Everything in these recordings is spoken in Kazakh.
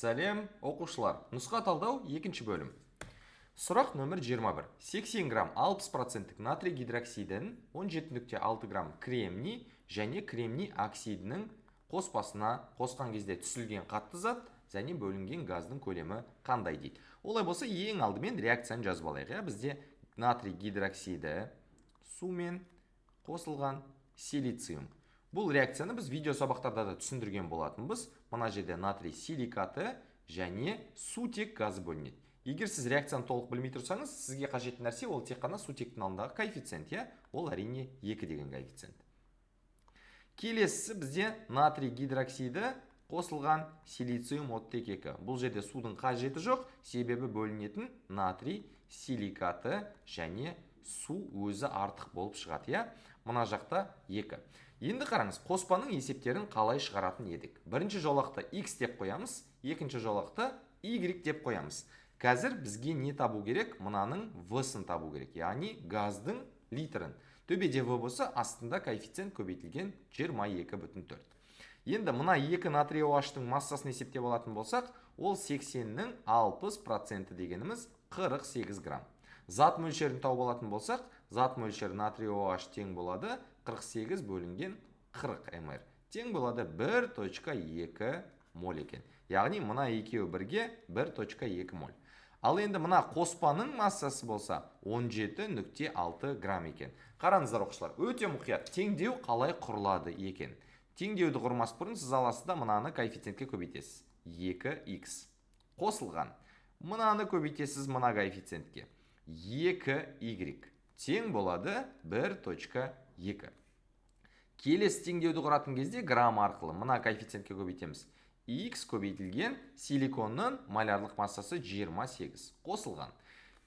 Сәлем, оқушылар. Нұсқа талдау 2 бөлім. Сұрақ номер 21. 80 грамм 60% натрий гидроксидін, 17,6 грамм кремний және кремний оксидінің қоспасына қосқан кезде түсілген қатты зат және бөлінген газдың көлемі қандай дейді. Олай болса, ең алдымен реакцияны жазып алайық. Бізде натрий гидроксиді сумен қосылған силициум. Бұл реакцияны біз видео сабақтарда да түсіндірген болатынбыз. Мына жерде натрий силикаты және сутек газы бөлінеді. Егер сіз реакцияны толық білмей тұрсаңыз, сізге қажетті нәрсе ол тек қана сутектің алдындағы коэффициент, ол әрине 2 деген коэффициент. Келесісі бізде натрий гидроксиді қосылған силициум оттек 2. Бұл жерде судың қажеті жоқ, себебі бөлінетін натрий силикаты және су өзі артық болып шығады. Мына жақта 2. Енді қараңыз, қоспаның есептерін қалай шығаратын едік. Бірінші жолақты x деп қоямыз, екінші жолақты y деп қоямыз. Қазір бізге не табу керек? Мынаның v-сын табу керек, яғни газдың литрін. Төбеде v болса, астында коэффициент көбейтілген 22,4. Енді мына 2 натрий OH-тың массасын есептеп алатын болсақ, ол 80-нің 60% дегеніміз 48 грамм. Зат мөлшерін тауып алатын болсақ, зат мөлшері натрий OH тең болады 48 бөлінген 40 mR. Тең болады 1,2 моль екен. Яғни мына екеуі бірге 1,2 моль. Ал енді мына қоспаның массасы болса 17,6 грамм екен. Қараңыздар оқушылар, өте мұқият, теңдеу қалай құрылады екен. Теңдеуді құрмас бұрын сіз аласызда мынаны коэффициентке көбейтесіз. 2x қосылған. Мынаны көбейтесіз мына коэффициентке. 2y тең болады 1,2. Келесі теңдеуді құратын кезде грамм арқылы мына коэффициентке көбейтеміз. X көбейтілген силиконның молярлық массасы 28 қосылған.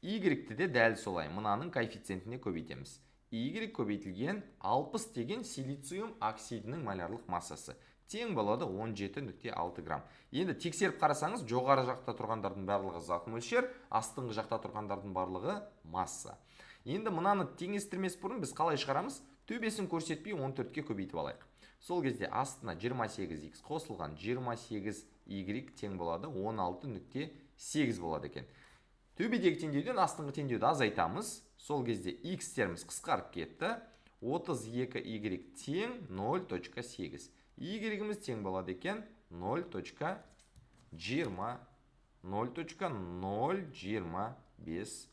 Y-ті де дәл солай мынаның коэффициентіне көбейтеміз. Y көбейтілген 60 деген силициум оксидінің молярлық массасы тең болады 17,6 грамм. Енді тексеріп қарасаңыз, жоғары жақта тұрғандардың барлығы зат мөлшер, астыңғы жақта тұрғандардың барлығы масса. Енді мынаны теңестірмес бұрын біз қалай шығарамыз? Төбесін көрсетпей 14-ке көбейтіп алайық. Сол кезде астына 28x қосылған 28y тең болады 16,8 болады екен. Төбедегі теңдеуден астыңғы теңдеуді азайтамыз. Сол кезде x-теріміз қысқарып кетті. 32y тең 0,8. Y-іміз тең болады екен 0,025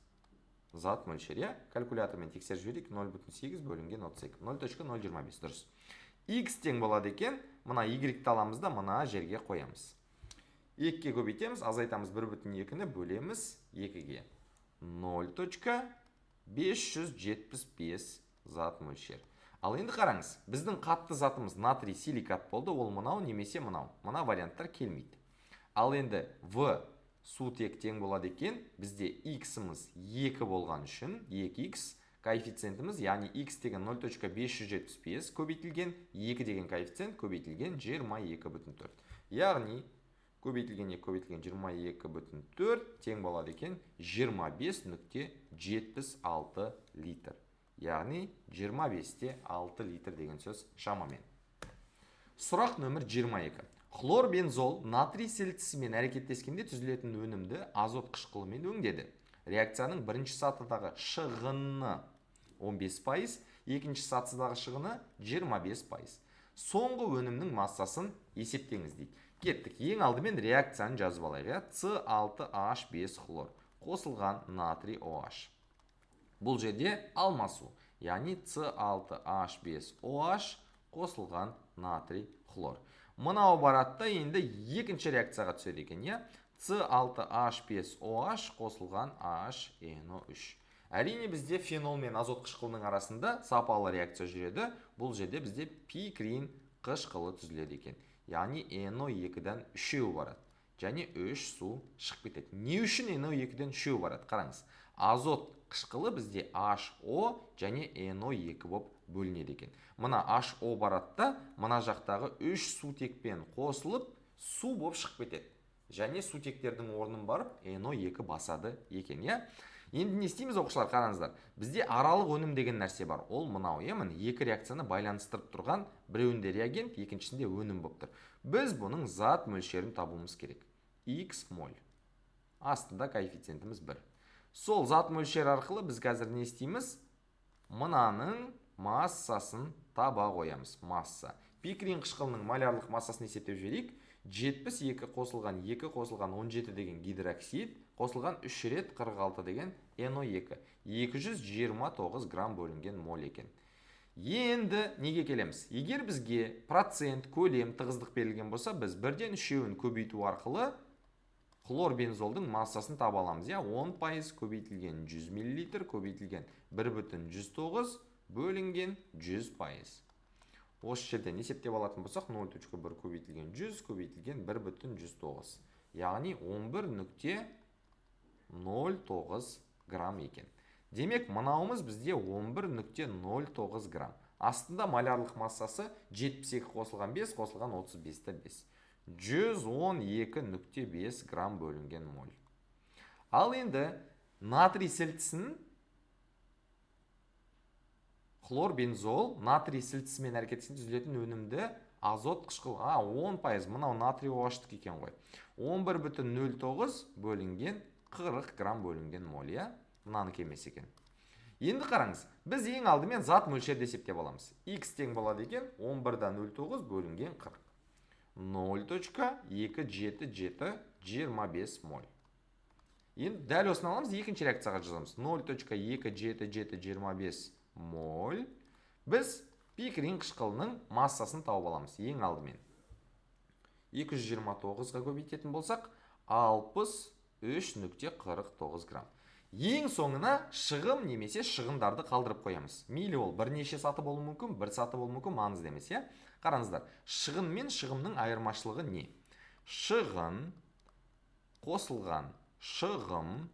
зат мөлшер. Калькулятормен тексеріп жіберейік. 0,8 бөлінген 32. 0,025 дұрыс. X тең болады екен. Мына y-ті аламыз да мына жерге қоямыз. 2-ке көбейтеміз, азайтамыз 1,2-ні бөлеміз 2-ге. 0,575 зат мөлшер. Ал енді қараңыз, біздің қатты затымыз натрий силикат болды, ол мынау немесе мынау. Мына варианттар келмейді. Ал енді v сутек тең болады екен, бізде x-іміз 2 болған үшін 2x коэффициентіміз, яғни x деген 0,575 көбейтілген, 2 деген коэффициент көбейтілген 22,4. Яғни көбейтілген 2 көбейтілген 22,4 тең болады екен 25,76 литр. Яғни 25-те 6 литр деген сөз шамамен. Сұрақ номер 22. Хлор бензол натрий сілтісімен әрекеттескенде түзілетін өнімді азот қышқылымен өңдеді. Реакцияның бірінші сатыдағы шығыны 15%, екінші сатыдағы шығыны 25%. Соңғы өнімнің массасын есептеңіз дейді. Кеттік, ең алдымен реакцияны жазып алайық. C6H5 хлор қосылған натрий OH. Бұл жерде алмасу, яғни C6H5OH қосылған натрий хлор. Мынау баратта енді екінші реакцияға түседі екен. C6H5OH қосылған HNO3. Әрине бізде фенол мен азот қышқылының арасында сапалы реакция жүреді. Бұл жерде бізде пикрин қышқылы түзіледі екен. Яғни NO2-ден 3 барады. Және 3 су шығып кетеді. Не үшін NO2-ден 3 барады? Қараңыз. Азот қышқылы бізде HO және NO2 болып бөлінеді екен. Мына HO баратта, мына жақтағы 3 сутекпен қосылып, су болып шығып кетеді. Және сутектердің орнын барып, NO2 басады екен. Енді не істейміз оқушылар, қараңыздар. Бізде аралық өнім деген нәрсе бар. Ол мынау, екі реакцияны байланыстырып тұрған, біреуінде реагент, екіншісінде өнім болып тұр. Біз бұның зат мөлшерін табуымыз керек. x моль. Астында коэффициентіміз 1. Сол зат мөлшері арқылы біз қазір не істейміз? Мынаның массасын таба қоямыз. Масса. Пикрин қышқылының малярлық массасын есептеп жіберейік. 72 қосылған 2 қосылған 17 деген гидроксид, қосылған 3 рет 46 деген NO2. 229 грамм бөлінген моль екен. Енді неге келеміз? Егер бізге процент, көлем, тығыздық берілген болса, біз бірден үшеуін көбейту арқылы хлор бензолдың массасын таба аламыз. 10% көбейтілген 100 мл көбейтілген 1,109 бөлінген 100%. Осы жерден есептеп алатын болсақ, 0,1 көбейтілген 100 көбейтілген 1,109. Яғни 11,09 грамм екен. Демек, мынауымыз бізде 11,09 грамм. Астында малярлық массасы 72 қосылған 5 қосылған 35-ті 5. 112,5 грамм бөлінген моль. Ал енді натрий сілтісін хлор бензол натрий сілтісімен әрекетсін түзілетін өнімді азот қышқыл. 10%, мынау натрий оғаштық екен ғой. 11,09 бөлінген 40 грамм бөлінген моль. Мынаны кемес екен. Енді қараңыз, біз ең алдымен зат мөлшерді есептеп аламыз. X тең болады екен 11,09 бөлінген 40. 0,27725 моль. Енді дәл осыны аламыз, екінші реакцияға жазамыз. 0,27725 моль. Біз пикрин қышқылының массасын тауып аламыз ең алдымен. 229-ға көбейтетін болсақ, 63,49 грамм. Ең соңына шығым немесе шығындарды қалдырып қоямыз. Мейлі ол бірнеше саты болуы мүмкін, бір саты болуы мүмкін, маңызды емес. Қараңыздар, шығын мен шығымның айырмашылығы не? Шығын қосылған шығым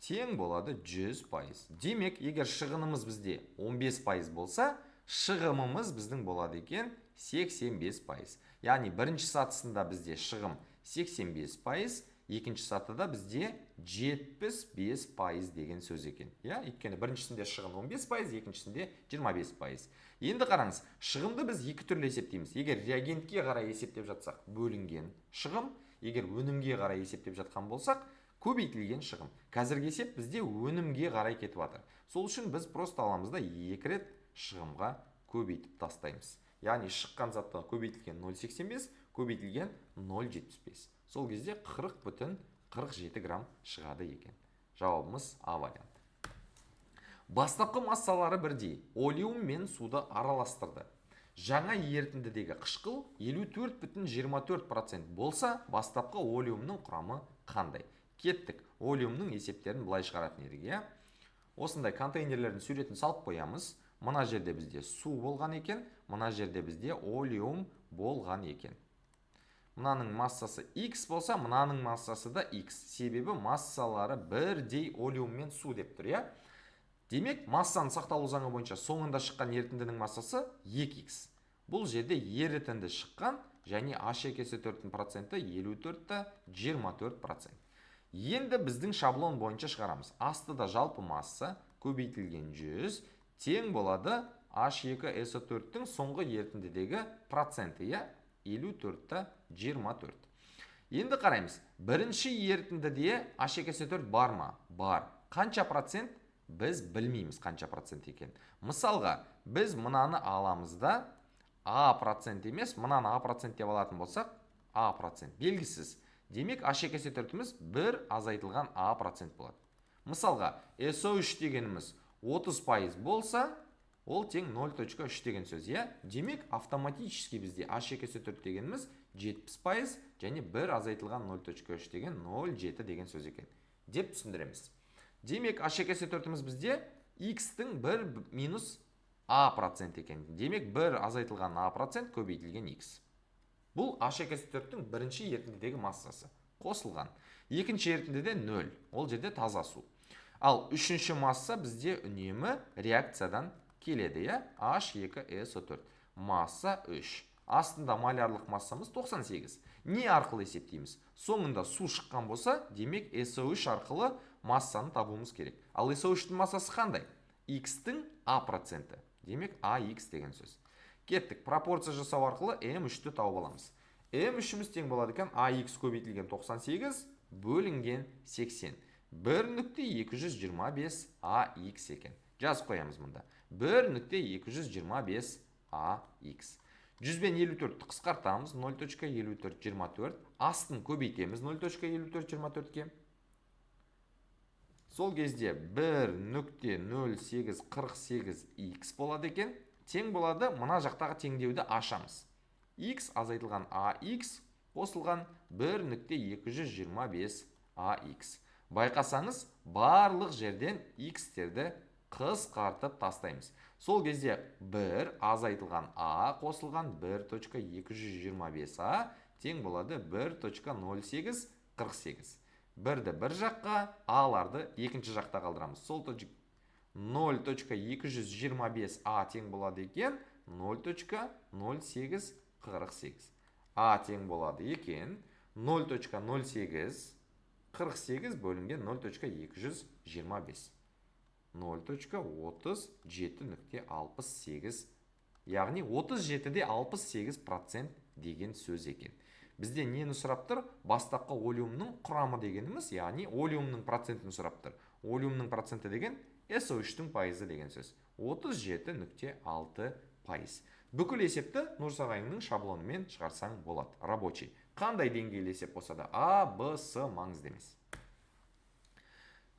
тең болады 100%. Демек, егер шығынымыз бізде 15% болса, шығымымыз біздің болады екен 85%. Яғни бірінші сатысында бізде шығым 85%, екінші сатыда бізде 75% деген сөз екен. Өйткені біріншісінде шығын 15%, екіншісінде 25%. Енді қараңыз, шығымды біз екі түрлі есептейміз. Егер реагентке қарай есептеп жатсақ, бөлінген шығым, егер өнімге қарай есептеп жатқан болсақ, көбейтілген шығым. Қазіргі есеп бізде өнімге қарай кетіп жатыр. Сол үшін біз просто аламыз да екі рет шығымға көбейтіп тастаймыз. Яғни шыққан заттан көбейтілген 0,85, көбейтілген 0,75. Сол кезде 40,47 грамм шығады екен. Жауабымыз А варианты. Бастапқы массалары бірдей, олеум мен суды араластырды. Жаңа ерітіндідегі қышқыл 54,24% болса, бастапқы олеумның құрамы қандай? Кеттік, олеумның есептерін былай шығаратын едік. Осындай контейнерлердің суретін салып қоямыз. Мына жерде бізде су болған екен, мына жерде бізде олеум болған екен. Мынаның массасы X болса, мынаның массасы да X. Себебі массалары бірдей олеум мен су деп тұр. Демек, массаның сақталу заңы бойынша соңында шыққан ерітіндінің массасы 2x. Бұл жерде ерітінді шыққан және H2SO4-дің проценті 54,24%. Енді біздің шаблон бойынша шығарамыз. Астыда жалпы масса көбейтілген 100 тең болады H2SO4-дің соңғы ерітіндідегі проценті, 54,24. Енді қараймыз, бірінші ерітіндіде H2SO4 бар ма? Бар. Қанша процент? Біз білмейміз қанша процент екен. Мысалға, біз мынаны аламыз да А процент емес, мынаны А процент деп алатын болсақ, А процент белгісіз. Демек, H2SO4-іміз бір азайтылған А процент болады. Мысалға, SO3 дегеніміз 30% болса, ол тең 0,3 деген сөз. Демек, автоматически бізде H2SO4 дегеніміз 70% және бір азайтылған 0,3 деген 0,7 деген сөз екен. Деп түсіндіреміз. Демек, H2SO4-іміз бізде X-тің 1 минус А процент екен. Демек, бір азайтылған А процент көбейтілген X. Бұл H2SO4-тің бірінші ерітіндідегі массасы. Қосылған. Екінші ерітіндіде 0. Ол жерде таза су. Ал үшінші масса бізде үнемі реакциядан келеді. H2SO4. Масса 3. Астында малярлық массамыз 98. Не арқылы есептейміз? Соңында су шыққан болса, демек SO3 арқылы массаны табуымыз керек. Ал SO3-тің массасы қандай? X-тің А проценті. Демек AX деген сөз. Кеттік, пропорция жасау арқылы M3-ті тауып аламыз. М3-іміз тең болады екен AX көбейтілген 98 бөлінген 80. 1.225 AX екен. Жазып қоямыз мұнда. 1.225 AX. 100-54 қысқартамыз. 0.5424. Астын көбейтеміз 0.5424-ке. Сол кезде 1.0848x болады екен. Тең болады, мына жақтағы теңдеуді ашамыз. X азайтылған AX қосылған 1.225 AX. Байқасаңыз, барлық жерден X-терді қысқартып тастаймыз. Сол кезде 1 азайтылған A қосылған 1.225A тең болады 1.0848. Бірді бір жаққа, A'ларды екінші жақта қалдырамыз. Сол 0.225A тең болады екен 0.0848. A тең болады екен 0.0848 бөлінген 0.225. 0.37.68, яғни 37,68% деген сөз екен. Бізде нені сұрап тұр? Бастапқы олиумның құрамы дегеніміз, яғни олиумның процентін сұрап тұр. Олиумның проценті деген SO3-тің пайызы деген сөз. 37,6%. Бүкіл есепті Нұрсағайынның шаблонымен шығарсаң болады. Рабочий. Қандай деңгейлі есеп болса да А, Б, С маңызды емес.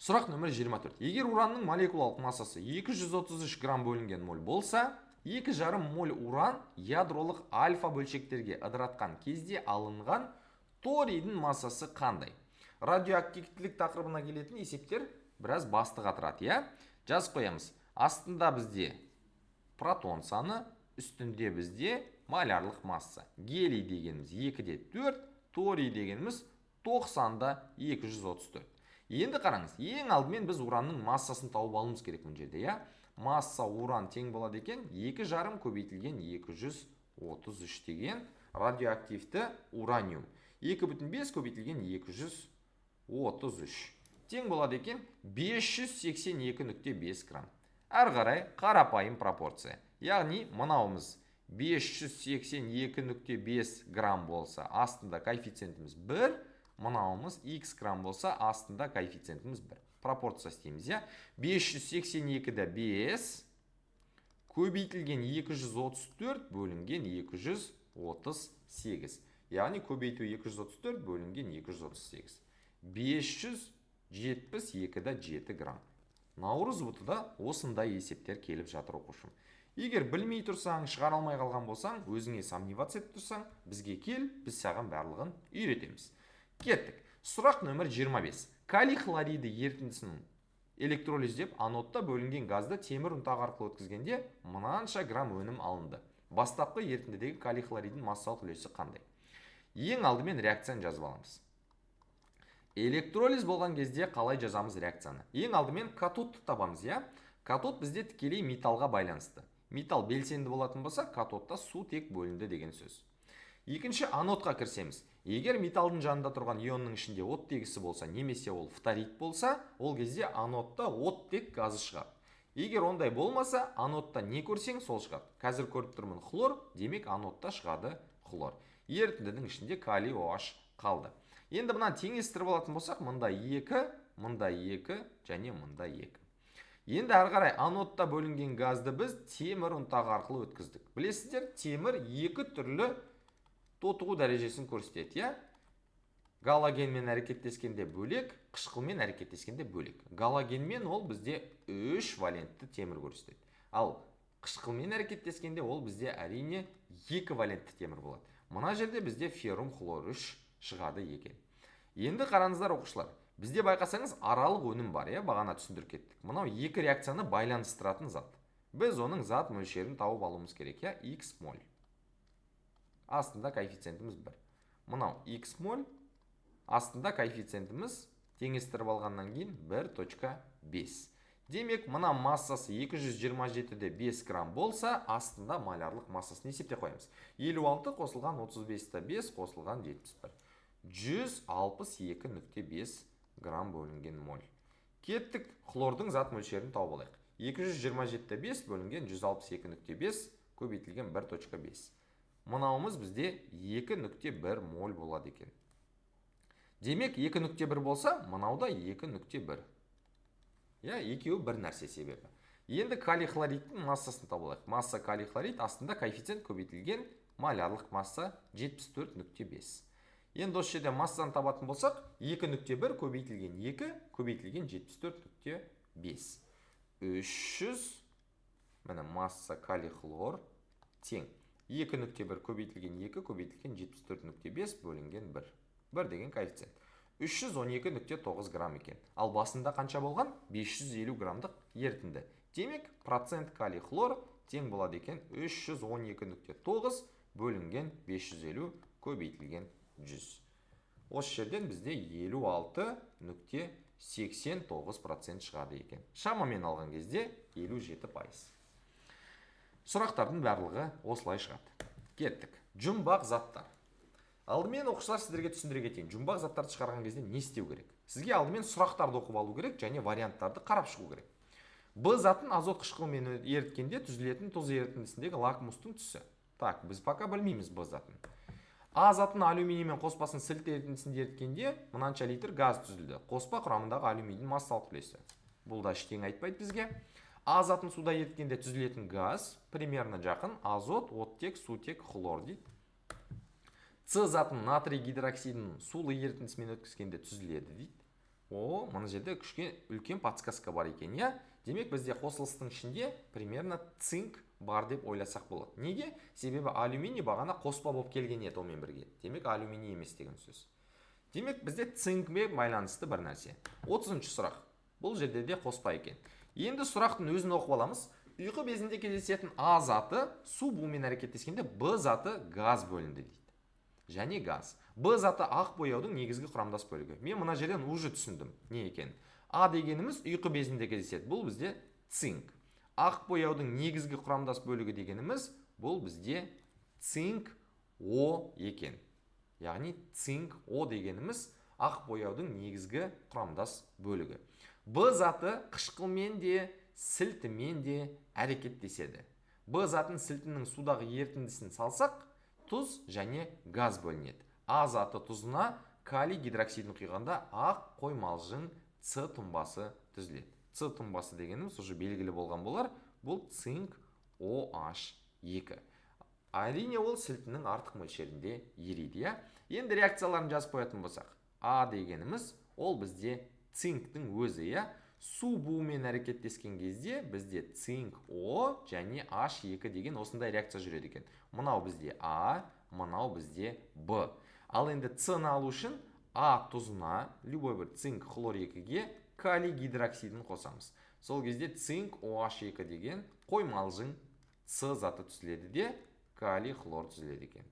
Сұрақ нөмір 24. Егер уранның молекулалық массасы 233 грамм бөлінген моль болса, 2,5 моль уран ядролық альфа бөлшектерге ыдыратқан кезде алынған торийдің массасы қандай? Радиоактивтілік тақырыбына келетін есептер біраз басты қатырады, я? Жазып қоямыз. Астында бізде протон саны, үстінде бізде малярлық масса. Гелий дегеніміз 2-де 4, торий дегеніміз 90-да 234. Енді қараңыз, ең алдымен біз уранның массасын тауып алуымыз керек бұл жерде, я? Масса уран тең болады екен 2,5 көбейтілген 233 деген радиоактивті ураниум. 2,5 көбейтілген 233. Тең болады екен 582,5 грамм. Әрі қарай қарапайым пропорция. Яғни мынауымыз 582,5 грамм болса, астында коэффициентіміз 1, мынауымыз x грамм болса, астында коэффициентіміз 1. Пропорция істейміз, я? 582-ді 5 көбейтілген 234 бөлінген 238. Яғни көбейту 234 бөлінген 238. 572-ді 7 грамм. Наурыз бұтыда осындай есептер келіп жатыр оқушым. Егер білмей тұрсаң, шығара алмай қалған болсаң, өзіңе сомневаться етіп тұрсаң, бізге кел, біз саған барлығын үйретеміз. Кеттік. Сұрақ нөмір 25. Калий хлориді ерітіндісінің электролиздеп анодта бөлінген газды темір ұнтағы арқылы өткізгенде мынанша грамм өнім алынды. Бастапқы ерітіндідегі калий хлоридінің массалық үлесі қандай? Ең алдымен реакцияны жазып аламыз. Электролиз болған кезде қалай жазамыз реакцияны? Ең алдымен катодты табамыз, я? Катод бізде тікелей металға байланысты. Металл белсенді болатын болса, катодта су тек бөлінді деген сөз. Екінші анодқа кірсеміз. Егер металдың жанында тұрған ионның ішінде оттегісі болса, немесе ол фторид болса, ол кезде анодта оттек газы шығады. Егер ондай болмаса, анодта не көрсең, сол шығады. Қазір көріп тұрмын хлор, демек анодта шығады хлор. Ерітіндінің ішінде калий OH қалды. Енді мұнан теңестіріп алатын болсақ, мұнда 2, мұнда 2 және мұнда 2. Енді әрі қарай анодта бөлінген газды біз темір ұнтағы арқылы өткіздік. Білесіздер, темір екі түрлі тотығу дәрежесін көрсетеді, я? Галогенмен әрекеттескенде бөлек, қышқылмен әрекеттескенде бөлек. Галогенмен ол бізде 3 валентті темір көрсетеді. Ал қышқылмен әрекеттескенде ол бізде әрине 2 валентті темір болады. Мына жерде бізде феррум хлор 3 шығады екен. Енді қараңыздар оқушылар. Бізде байқасаңыз аралық өнім бар, я? Бағана түсіндіріп кеттік. Мынау екі реакцияны байланыстыратын зат. Біз оның зат мөлшерін тауып алуымыз керек, я? X моль. Астында коэффициентіміз 1. Мынау x моль, астында коэффициентіміз теңестіріп алғаннан кейін 1.5. Демек, мына массасы 227-де 5 грамм болса, астында малярлық массасын есепте қоямыз. 56 қосылған 35-те 5 қосылған 71. 162,5 грамм бөлінген моль. Кеттік, хлордың зат мөлшерін тауып алайық. 227-те 5 бөлінген 162,5 көбейтілген 1.5. Мынауымыз бізде 2,1 моль болады екен. Демек 2,1 болса, мынауда 2,1. Екеуі бір нәрсе себебі. Енді калий хлоридтің массасын табылайық. Масса калий хлорид астында коэффициент көбейтілген малярлық масса 74,5. Енді осы жерде массаны табатын болсақ, 2,1 көбейтілген 2 көбейтілген 74,5. 300 міне масса калий хлор тең 2,1 көбейтілген 2 көбейтілген 74,5 бөлінген 1. 1 деген коэффициент. 312,9 грамм екен. Ал басында қанша болған? 550 граммдық ерітінді. Демек, процент калий хлор тең болады екен 312,9 бөлінген 550 көбейтілген 100. Осы жерден бізде 56,89% шығады екен. Шамамен алған кезде 57%. Сұрақтардың барлығы осылай шығады. Кеттік. Жұмбақ заттар. Алдымен оқушылар сіздерге түсіндіре кетейін. Жұмбақ заттарды шығарған кезде не істеу керек? Сізге алдымен сұрақтарды оқып алу керек және варианттарды қарап шығу керек. Б затын азот қышқылымен еріткенде түзілетін тұз ерітіндісіндегі лакмустың түсі. Так, біз пока білмейміз Б затын. А затын алюминиймен қоспасын сілт ерітіндісінде еріткенде мынанша литр газ түзілді. Қоспа құрамындағы алюминийдің массалық үлесі. Бұл да ештеңе айтпайды бізге. А затын суда еріткенде түзілетін газ примерно жақын азот, оттек, сутек, хлор дейді. С затын натрий гидроксидін сулы ерітіндісімен өткізгенде түзіледі дейді. Мына жерде үлкен подсказка бар екен, Демек бізде қосылыстың ішінде примерно цинк бар деп ойласақ болады. Неге? Себебі алюминий бағана қоспа болып келген еді онымен бірге. Демек алюминий емес деген сөз. Демек бізде цинкмен байланысты бір нәрсе. 30-шы сұрақ. Бұл жерде де қоспа екен. Енді сұрақтың өзін оқып аламыз. Ұйқы безінде кездесетін А заты су буымен әрекеттескенде Б заты газ бөлінді дейді. Және газ. Б заты ақ бояудың негізгі құрамдас бөлігі. Мен мына жерден уже түсіндім. Не екен? А дегеніміз ұйқы безінде кездеседі. Бұл бізде цинк. Ақ бояудың негізгі құрамдас бөлігі дегеніміз бұл бізде цинк О екен. Яғни цинк О дегеніміз ақ бояудың негізгі құрамдас бөлігі. Б заты қышқылмен де, сілтімен де әрекеттеседі. Б затын сілтінің судағы ерітіндісін салсақ, тұз және газ бөлінеді. А заты тұзына калий гидроксидін құйғанда ақ қоймалжың С тұнбасы түзіледі. С тұнбасы дегеніміз уже белгілі болған болар. Бұл цинк OH2. Әрине ол сілтінің артық мөлшерінде ериді. Енді реакцияларын жазып қоятын болсақ. А дегеніміз ол бізде цинктің өзі. Су буымен әрекеттескен кезде бізде цинк О және H2 деген осындай реакция жүреді екен. Мынау бізде А, мынау бізде Б. Ал енді С-ны алу үшін А тұзына, любой бір цинк хлор 2-ге калий гидроксидін қосамыз. Сол кезде цинк OH2 деген қоймалжың С заты түзіледі де калий хлор түзіледі екен.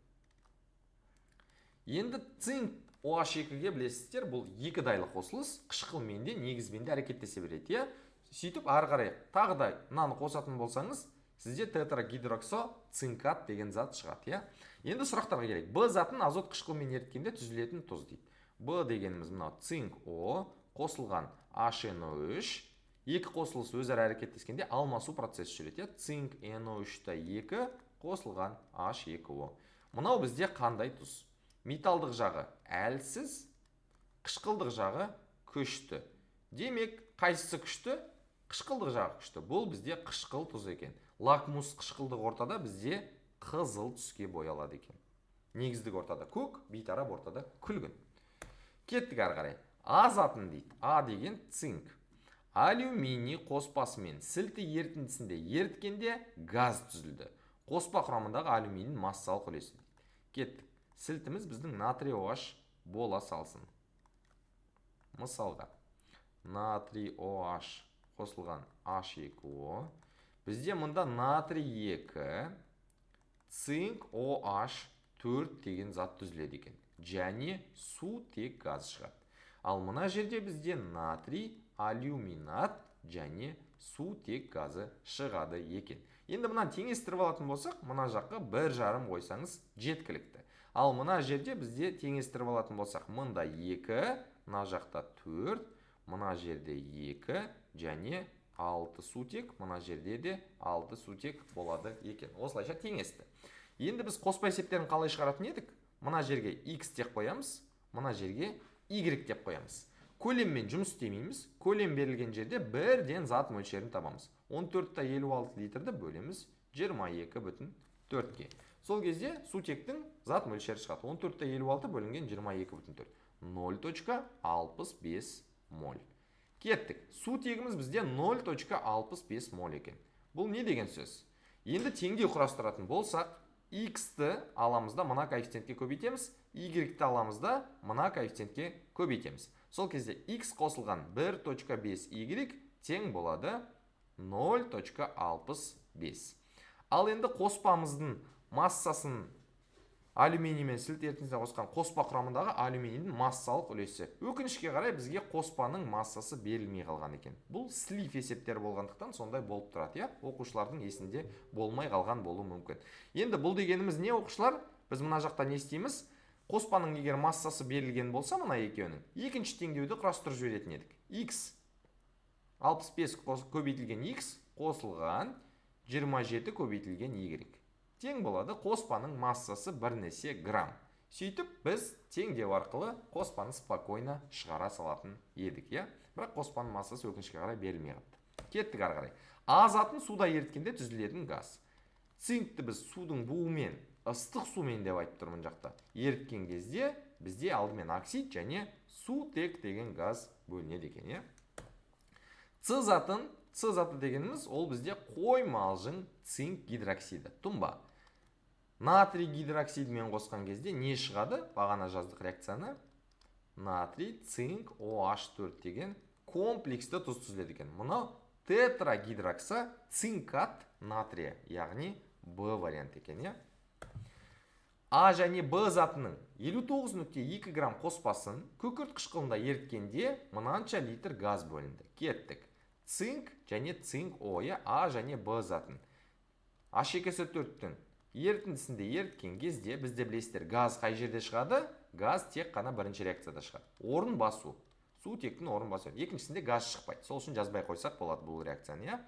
Енді цинк OH2-ге білесіздер, бұл екі дайлы қосылыс қышқылмен де негізбен де әрекеттесе береді. Сөйтіп ары қарай тағы да мынаны қосатын болсаңыз, сізде тетрагидроксо цинкат деген зат шығады. Енді сұрақтарға келейік. Б затын азот қышқылмен еріткенде түзілетін тұз дейді. Б дегеніміз мынау цинк О қосылған HNO3. Екі қосылыс өзара әрекеттескенде алмасу процесі жүреді. Цинк NO3-2 қосылған H2O. Мынау бізде қандай тұз? Металдық жағы әлсіз, қышқылдық жағы күшті. Демек, қайсысы күшті? Қышқылдық жағы күшті. Бұл бізде қышқыл тұз екен. Лакмус қышқылдық ортада бізде қызыл түске боялады екен. Негіздік ортада көк, бейтарап ортада күлгін. Кеттік ары қарай. А затын дейді. А деген цинк. Алюминий қоспасымен сілті ерітіндісінде еріткенде газ түзілді. Қоспа құрамындағы алюминийдің массалық үлесі дейді. Кеттік. Сілтіміз біздің натрий OH бола салсын. Мысалға, натрий OH қосылған H2O. Бізде мұнда натрий 2, цинк OH4 деген зат түзіледі екен. Және су тек газ шығады. Ал мына жерде бізде натрий алюминат және су тек газы шығады екен. Енді мұнан теңестіріп алатын болсақ, мына жаққа 1,5 қойсаңыз жеткілікті. Ал мына жерде бізде теңестіріп алатын болсақ, мұнда 2, мына жақта 4, мына жерде 2 және 6 сутек, мына жерде де 6 сутек болады екен. Осылайша теңесті. Енді біз қоспа есептерін қалай шығаратын едік? Мына жерге x деп қоямыз, мына жерге y деп қоямыз. Көлеммен жұмыс істемейміз. Көлем берілген жерде бірден зат мөлшерін табамыз. 14,56 литрді бөлеміз 22,4-ке. Сол кезде сутектің зат мөлшері шығады. 14,56 бөлінген 22,4. 0,65 моль. Кеттік. Сутегіміз бізде 0,65 моль екен. Бұл не деген сөз? Енді теңдеу құрастыратын болсақ, x-ті аламыз да мына коэффициентке көбейтеміз, y-ті аламыз да мына коэффициентке көбейтеміз. Сол кезде x қосылған 1,5 y тең болады 0,65. Ал енді қоспамыздың массасын алюминиймен сілт ерітіндісіне қосқан қоспа құрамындағы алюминийдің массалық үлесі. Өкінішке қарай бізге қоспаның массасы берілмей қалған екен. Бұл слив есептер болғандықтан сондай болып тұрады, иә? Оқушылардың есінде болмай қалған болуы мүмкін. Енді бұл дегеніміз не, оқушылар? Біз мына жақта не істейміз? Қоспаның егер массасы берілген болса, мына екеуінің екінші теңдеуді құрастырып жіберетін едік. X 65 көбейтілген x қосылған 27 көбейтілген y тең болады қоспаның массасы бірнеше грамм. Сөйтіп біз теңдеу арқылы қоспаны спокойно шығара салатын едік, иә? Бірақ қоспаның массасы өкінішке қарай берілмей қалды. Кеттік ары қарай. А затын суда еріткенде түзілетін газ. Цинкті біз судың буымен, ыстық сумен деп айтып тұрмын жақта. Еріткен кезде бізде алдымен оксид және сутек деген газ бөлінеді екен, иә? С заты дегеніміз ол бізде қоймалжың цинк гидроксиді, тұнба. Натрий гидроксидімен қосқан кезде не шығады? Бағана жаздық реакцияны. Натрий, цинк, OH4 деген комплексті тұз түзіледі екен. Мұны тетрагидрокса цинкат натрия, яғни Б вариант екен, иә? А және Б затының 59,2 грамм қоспасын күкірт қышқылында еріткенде мынанша литр газ бөлінді. Кеттік. Цинк және цинк ойы А және Б затын. H2SO4-тің ерітіндісінде еріткен кезде бізде білесіздер, газ қай жерде шығады? Газ тек қана бірінші реакцияда шығады. Орын басу. Сутектің орын басу. Екіншісінде газ шықпайды. Сол үшін жазбай қойсақ болады бұл реакцияны, иә?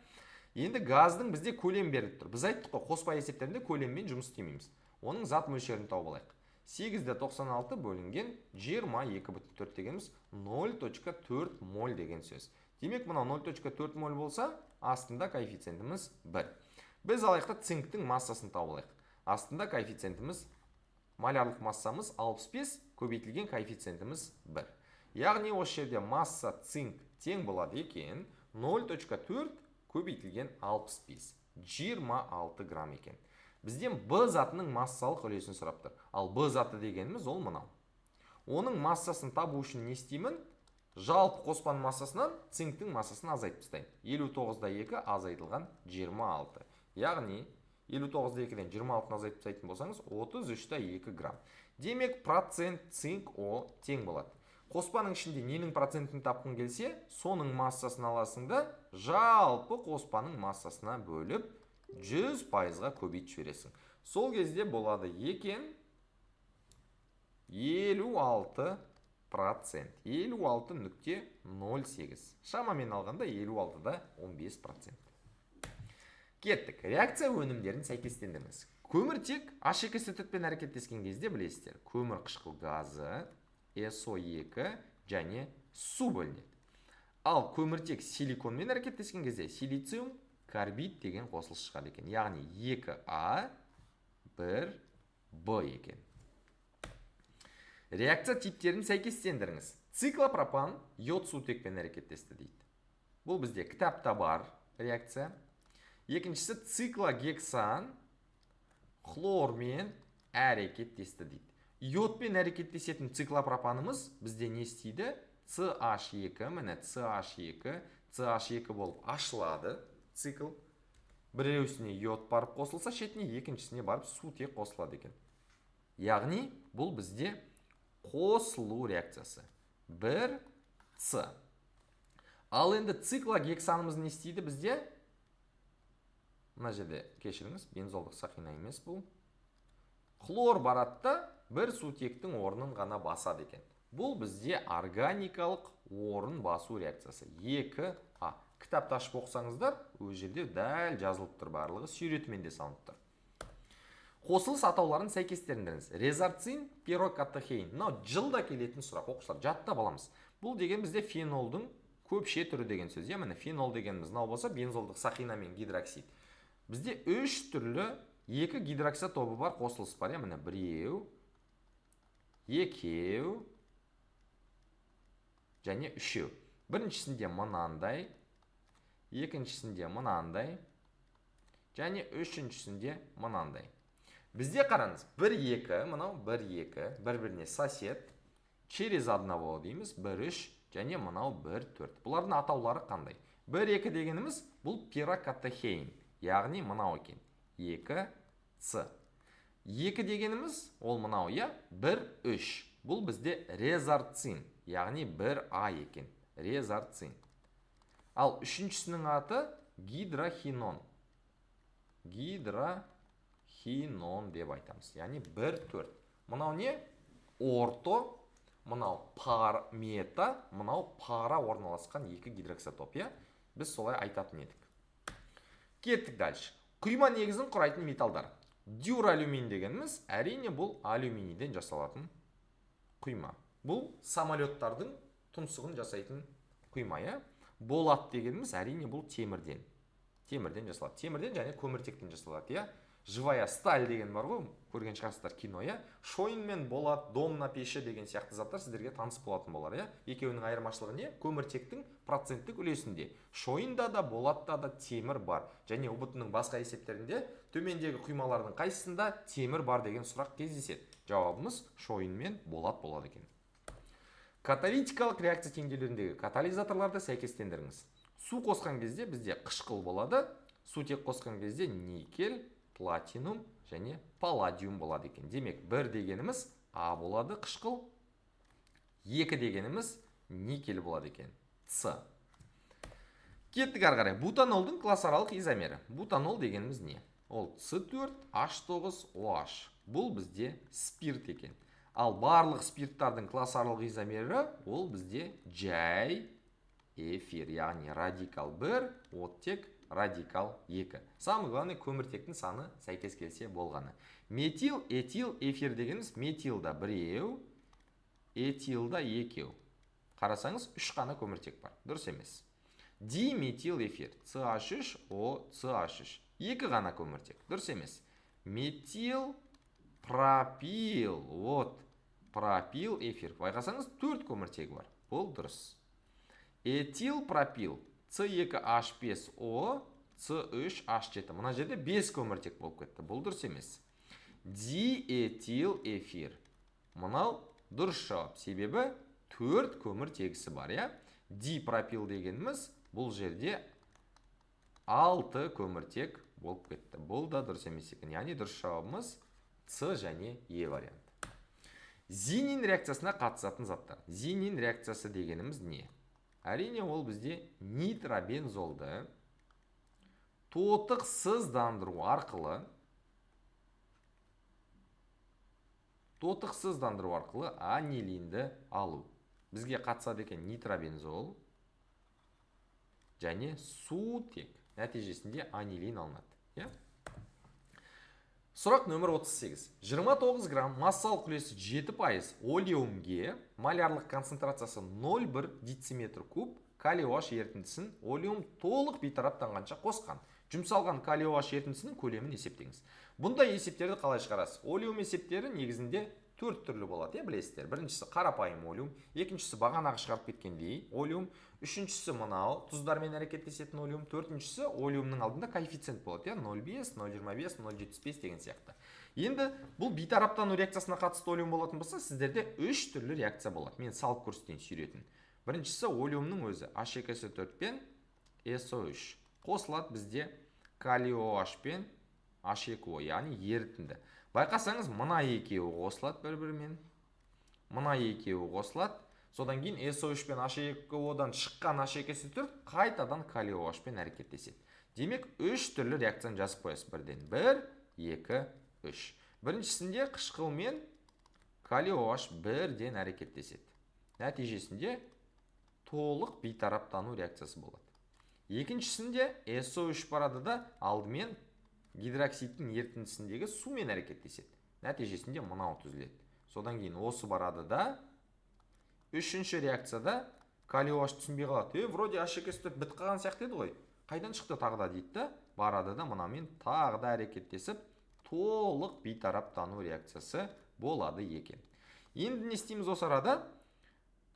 Енді газдың бізде көлем беріліп тұр. Біз айттық қой, қоспа есептерінде көлеммен жұмыс істемейміз. Оның зат мөлшерін тауып алайық. 8,96 бөлінген 22,4 дегеніміз 0,4 моль деген сөз. Демек, мына 0,4 моль болса, астында коэффициентіміз 1. Біз алайықта цинктің массасын тауып алайық. Астында коэффициентіміз, малярлық массамыз 65, көбейтілген коэффициентіміз 1. Яғни осы жерде масса цинк тең болады екен 0,4 көбейтілген 65, 26 грамм екен. Бізден Б затының массалық үлесін сұрап тұр. Ал Б заты дегеніміз ол мынау. Оның массасын табу үшін не істеймін? Жалпы қоспаның массасынан цинктің массасын азайтып тастаймын. 59,2 азайтылған 26. Яғни 59,2-ден 26-ны азайтып тастайтын болсаңыз 33,2 грамм. Демек, процент цинк О тең болады. Қоспаның ішінде ненің процентін тапқың келсе, соның массасын аласың да жалпы қоспаның массасына бөліп 100%-ға көбейтіп жібересің. Сол кезде болады екен 56%. 56,08. Шамамен алғанда 56-да 15%. Кеттік. Реакция өнімдерін сәйкестендіріңіз. Көміртек H2SO4-пен әрекеттескен кезде білесіздер, көмір қышқыл газы, SO2 және су бөлінеді. Ал көміртек силиконмен әрекеттескен кезде силициум карбид деген қосылыс шығады екен. Яғни 2А, 1Б екен. Реакция типтерін сәйкестендіріңіз. Циклопропан йод сутекпен әрекеттесті дейді. Бұл бізде кітапта бар реакция. Екіншісі циклогексан хлормен әрекеттесті дейді. Йодпен әрекеттесетін циклопропанымыз бізде не істейді? CH2, міне CH2 болып ашылады цикл. Біреусіне йод барып қосылса, шетіне екіншісіне барып сутек қосылады екен. Яғни бұл бізде қосылу реакциясы. 1С. Ал енді циклогексанымыз не істейді бізде? Мына жерде кешіріңіз, бензолдық сақина емес бұл. Хлор баратта бір сутектің орнын ғана басады екен. Бұл бізде органикалық орын басу реакциясы. 2А. Кітапты ашып оқысаңыздар, өз жерде дәл жазылып тұр барлығы, сүйретімен де салынып тұр. Қосылыс атауларын сәйкестеріндіріңіз. Резарцин, пирокатехейн. Мынау жылда келетін сұрақ, оқушылар жаттап аламыз. Бұл деген бізде фенолдың көпше түрі деген сөз. Міне фенол дегеніміз мынау болса, бензолдық сақина мен гидроксид. Бізде 3 түрлі 2 гидроксид тобы бар қосылыс бар. Міне біреу, екеу және үшеу. Біріншісінде мынандай, екіншісінде мынандай және үшіншісінде мынандай. Бізде қараңыз, 1-2, мынау 1-2, бір-біріне сосед, через одного дейміз, 1-3 және мынау 1-4. Бұлардың атаулары қандай? 1-2 дегеніміз бұл пирокатехейн, яғни мынау екен. 2С. 2 дегеніміз ол мынау, 1-3. Бұл бізде резарцин, яғни 1А екен. Резарцин. Ал үшіншісінің аты гидрохинон. Гидрохинон деп айтамыз. Яғни 1-4. Мынау не? Орто. Мынау пар мета, мынау пара орналасқан 2 гидроксид топ. Біз солай айтатын едік. Кеттік дальше. Құйма негізін құрайтын металдар. Дюралюмин дегеніміз, әрине бұл алюминийден жасалатын құйма. Бұл самолеттардың тұмсығын жасайтын құйма. Болат дегеніміз, әрине бұл темірден. Темірден жасалады. Темірден және көміртектен жасалады. Живая сталь деген бар ғой, көрген шығарсыздар кино. Шойын мен болат, домна пеші деген сияқты заттар сіздерге таныс болатын болар. Екеуінің айырмашылығы не? Көміртектің проценттік үлесінде. Шойында да, болатта да темір бар. Және ұбытының басқа есептерінде төмендегі құймалардың қайсысында темір бар деген сұрақ кездеседі. Жауабымыз шойын мен болат болады екен. Каталитикалық реакция теңдеулеріндегі катализаторларды сәйкестендіріңіз. Су қосқан кезде бізде қышқыл болады. Сутек қосқан кезде никель, платинум және палладиум болады екен. Демек, 1 дегеніміз А болады қышқыл, 2 дегеніміз никель болады екен. С. Кеттік ары қарай. Бутанолдың классаралық изомері. Бутанол дегеніміз не? Ол С4H9OH. Бұл бізде спирт екен. Ал барлық спирттардың классаралық изомері ол бізде жай эфир, яғни радикал 1, оттек радикал 2. Самый главный көміртектің саны сәйкес келсе болғаны. Метил, этил, эфир дегеніміз метилда біреу, этилда екеу. Қарасаңыз, 3 қана көміртек бар. Дұрыс емес. Диметил эфир, CH3O, CH3. 2 ғана көміртек. Дұрыс емес. Метил, пропил, пропил эфир. Байқасаңыз, 4 көміртегі бар. Бұл дұрыс. Этил, пропил, C2H5O, C3H7. Мұна жерде 5 көміртек болып кетті. Бұл дұрыс емес. Диэтил эфир. Мұнау дұрыс жауап. Себебі 4 көміртегісі бар. Дипропил дегеніміз бұл жерде 6 көміртек болып кетті. Бұл да дұрыс емес екен. Яғни дұрыс жауабымыз С және Е вариант. Зинин реакциясына қатысатын заттар. Зинин реакциясы дегеніміз не? Әрине ол бізде нитробензолды тотықсыздандыру арқылы анилинді алу. Бізге қатысады екен нитробензол және сутек. Нәтижесінде анилин алынады. Сұрақ нөмір 38. 29 грамм массалық үлесі 7% олеумге малярлық концентрациясы 0,1 дециметр куб калий OH ерітіндісін олеум толық бейтараптанғанша қосқан. Жұмсалған калий OH ерітіндісінің көлемін есептеңіз. Бұндай есептерді қалай шығарасыз? Олеум есептері негізінде 4 түрлі болады, білесіздер. Біріншісі қарапайым олеум, екіншісі бағанағы шығарып кеткендей олеум, үшіншісі мынау тұздармен әрекеттесетін олеум, төртіншісі олеумның алдында коэффициент болады, 0,5, 0,25, 0,75 деген сияқты. Енді бұл бейтараптану реакциясына қатысты олеум болатын болса, сіздерде 3 түрлі реакция болады. Мен салып көрсетейін сүйретін. Біріншісі олеумның өзі H2SO4 пен SO3 қосылады бізде калий OH пен H2O, яғни ерітінді. Байқасаңыз, мына екеуі қосылады бір-бірімен. Мына екеуі қосылады. Содан кейін SO3 пен H2O-дан шыққан H2SO4 қайтадан калий OH пен әрекеттеседі. Демек, 3 түрлі реакцияны жазып қоясыз бірден. 1, 2, 3. Біріншісінде қышқыл мен калий OH бірден әрекеттеседі. Нәтижесінде толық бейтараптану реакциясы болады. Екіншісінде SO3 барады да алдымен гидроксидтің ерітіндісіндегі сумен әрекеттеседі. Нәтижесінде мынау түзіледі. Содан кейін осы барады да үшінші реакцияда калий OH түсінбей қалады. Вроде H2S4 бітіп қалған сияқты еді ғой. Қайдан шықты тағы да дейді да, барады да мынамен тағы да әрекеттесіп, толық бейтараптану реакциясы болады екен. Енді не істейміз осы арада?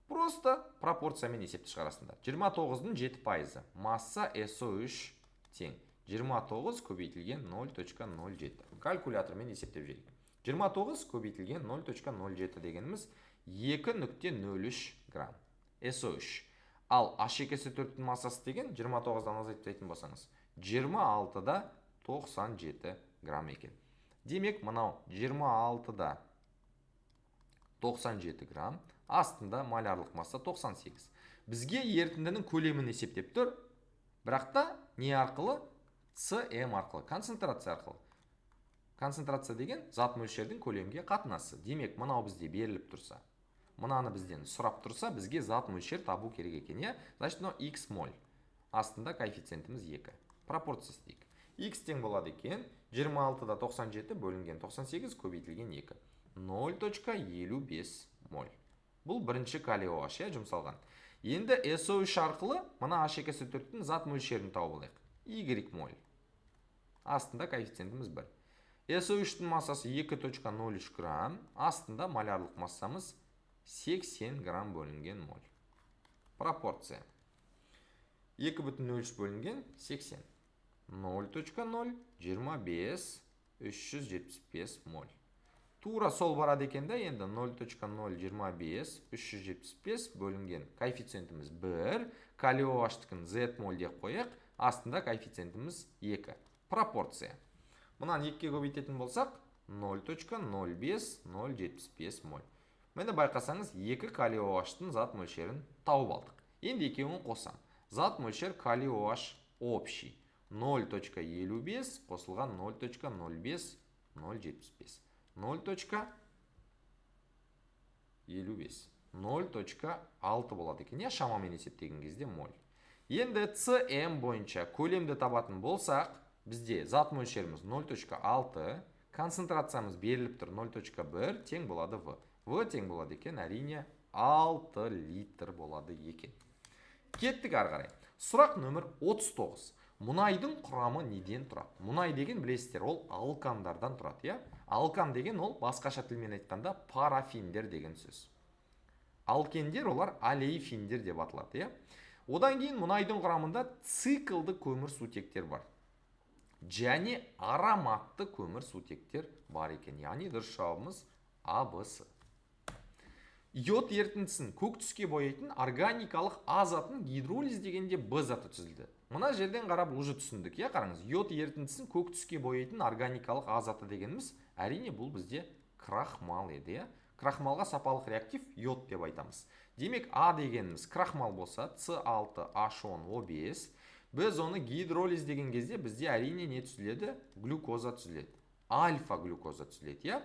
Просто пропорциямен есепті шығарасыңдар. 29-ның 7%. Масса SO3 тең. 29 көбейтілген 0.07. Калькулятормен есептеп жейік. 29 көбейтілген 0.07 дегеніміз 2.03 грамм. SO3. Ал H2S4-тің массасы деген 29-дан азайтпайтын болсаңыз, 26-да 97 грамм екен. Демек, мынау 26-да 97 грамм, астында малярлық масса 98. Бізге ерітіндінің көлемін есептеп тұр, бірақ та не арқылы? CM арқылы, концентрация арқылы. Концентрация деген зат мөлшердің көлемге қатынасы. Демек, мынау бізде беріліп тұрса, мынаны бізден сұрап тұрса, бізге зат мөлшер табу керек екен, иә? Значит, мынау x моль. Астында коэффициентіміз 2. Пропорция істейік. X тең болады екен, 26-да 97 бөлінген 98 көбейтілген 2. 0.55 моль. Бұл бірінші калий OH, иә, жұмсалған. Енді SO3 арқылы мына H2S4-тің зат мөлшерін тауып алайық. Y моль. Астында коэффициентіміз 1. SO3-тің массасы 2.03 грамм, астында малярлық массамыз 80 грамм бөлінген моль. Пропорция. 2.03 бөлінген 80. 0.025 375 моль. Тура сол барады екен да, енді 0.025 375 бөлінген коэффициентіміз 1, калий OH-тікін Z моль деп қояқ, астында коэффициентіміз 2. Пропорция. Мұнан 2-ге көбейтетін болсақ, 0.05075 моль. Мені байқасаңыз, 2 калий OH-тың зат мөлшерін тауып алдық. Енді екеуін қосам. Зат мөлшер калий OH общий. 0.55 қосылған 0.05 0.75. 0.55 0.6 болады екен, я шамамен есептеген кезде моль. Енді CM бойынша көлемді табатын болсақ, бізде зат мөлшеріміз 0.6, концентрациямыз беріліп тұр 0.1, тең болады V. V тең болады екен, әрине 6 литр болады екен. Кеттік ары қарай. Сұрақ нөмір 39. Мұнайдың құрамы неден тұрады? Мұнай деген білесіздер, ол алкандардан тұрады, иә? Алкан деген ол басқаша тілмен айтқанда парафиндер деген сөз. Алкендер олар алейфиндер деп аталады, иә? Одан кейін мұнайдың құрамында циклды көмірсутектер бар. Және ароматты көмірсутектер бар екен. Яғни дұрыс жауабымыз А, Б, С. Йод ерітіндісін көк түске бояйтын органикалық А затын гидролиз дегенде Б заты түзілді. Мына жерден қарап уже түсіндік, иә, қараңыз. Йод ерітіндісін көк түске бояйтын органикалық А заты дегеніміз, әрине бұл бізде крахмал еді, иә. Крахмалға сапалық реактив йод деп айтамыз. Демек, А дегеніміз крахмал болса, С6H10O5, біз оны гидролиз деген кезде бізде әрине не түзіледі? Глюкоза түзіледі. Альфа глюкоза түзіледі, иә.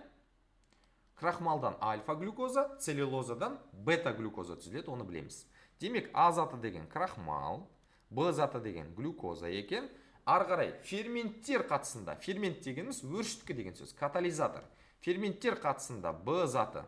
Крахмалдан альфа глюкоза, целлюлозадан бета глюкоза түзіледі, оны білеміз. Демек, А заты деген крахмал, Б заты деген глюкоза екен. Ары қарай ферменттер қатысында, фермент дегеніміз өршіткі деген сөз, катализатор. Ферменттер қатысында Б заты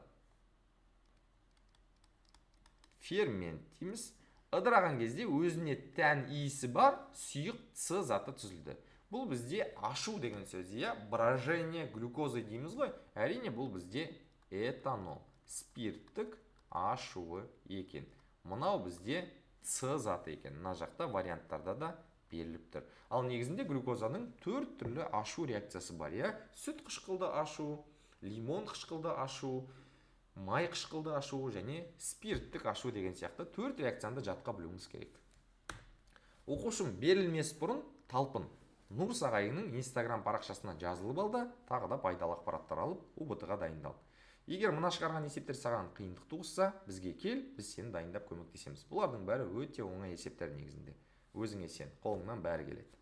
фермент дейміз. Ыдыраған кезде өзіне тән иісі бар сұйық С заты түзілді. Бұл бізде ашу деген сөз, иә, брожение глюкозы дейміз ғой. Әрине бұл бізде этанол, спирттік ашуы екен. Мынау бізде С заты екен. Мына жақта варианттарда да беріліп тұр. Ал негізінде глюкозаның 4 түрлі ашу реакциясы бар, иә. Сүт қышқылды ашу, лимон қышқылды ашу, май қышқылды ашу және спирттік ашу деген сияқты 4 реакцияны жатқа білуіңіз керек. Оқушым берілмес бұрын талпын Нұр Сағайының Instagram парақшасына жазылып алды, тағы да пайдалы ақпараттар алып, УБТ-ға дайындал. Егер мына шығарған есептер саған қиындық туғызса, бізге кел, біз сені дайындап көмектесеміз. Бұлардың бәрі өте оңай есептер негізінде. Өзіңе сен, қолыңнан бәрі келеді.